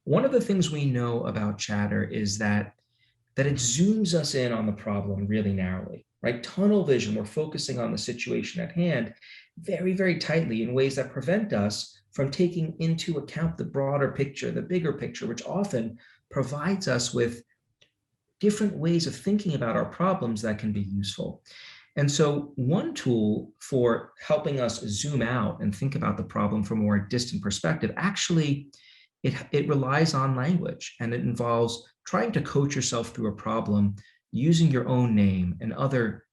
One of the things we know about chatter is that it zooms us in on the problem really narrowly, right? Tunnel vision, we're focusing on the situation at hand very, very tightly in ways that prevent us from taking into account the broader picture, the bigger picture, which often provides us with different ways of thinking about our problems that can be useful. And so one tool for helping us zoom out and think about the problem from a more distant perspective, actually, it relies on language, and it involves trying to coach yourself through a problem using your own name and other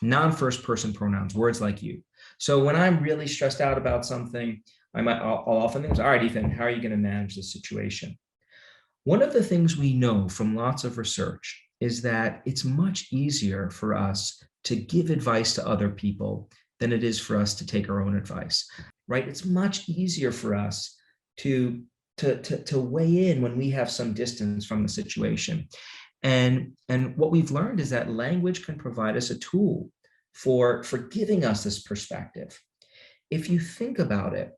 non-first person pronouns, words like you. So when I'm really stressed out about something, I'll often think, all right, Ethan, how are you going to manage this situation? One of the things we know from lots of research is that it's much easier for us to give advice to other people than it is for us to take our own advice, right? It's much easier for us to weigh in when we have some distance from the situation. And what we've learned is that language can provide us a tool for giving us this perspective. If you think about it,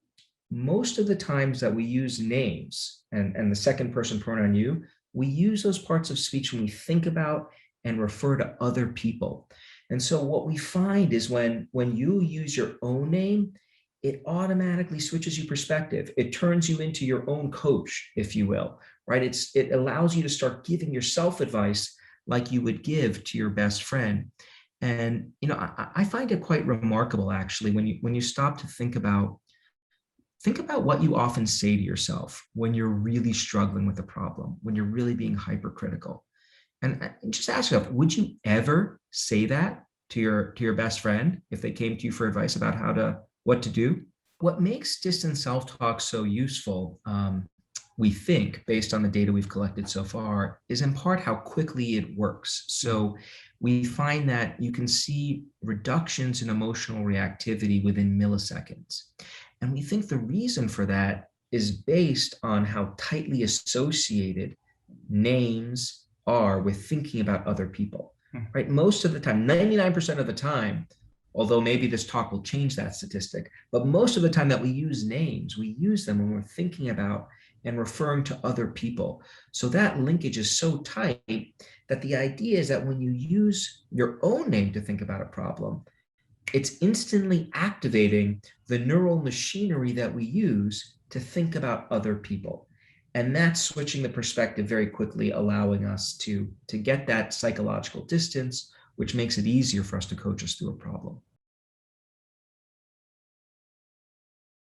most of the times that we use names and the second person pronoun you, we use those parts of speech when we think about and refer to other people. And so what we find is when you use your own name, it automatically switches you perspective. It turns you into your own coach, if you will, right? It allows you to start giving yourself advice like you would give to your best friend. And I find it quite remarkable, actually, when you stop to think about what you often say to yourself when you're really struggling with a problem, when you're really being hypercritical. And just ask yourself, would you ever say that to your best friend if they came to you for advice about what to do? What makes distant self-talk so useful, we think, based on the data we've collected so far, is in part how quickly it works. So we find that you can see reductions in emotional reactivity within milliseconds. And we think the reason for that is based on how tightly associated names are with thinking about other people, right? Most of the time, 99% of the time, although maybe this talk will change that statistic, but most of the time that we use names, we use them when we're thinking about and referring to other people. So that linkage is so tight that the idea is that when you use your own name to think about a problem, it's instantly activating the neural machinery that we use to think about other people. And that's switching the perspective very quickly, allowing us to get that psychological distance, which makes it easier for us to coach us through a problem.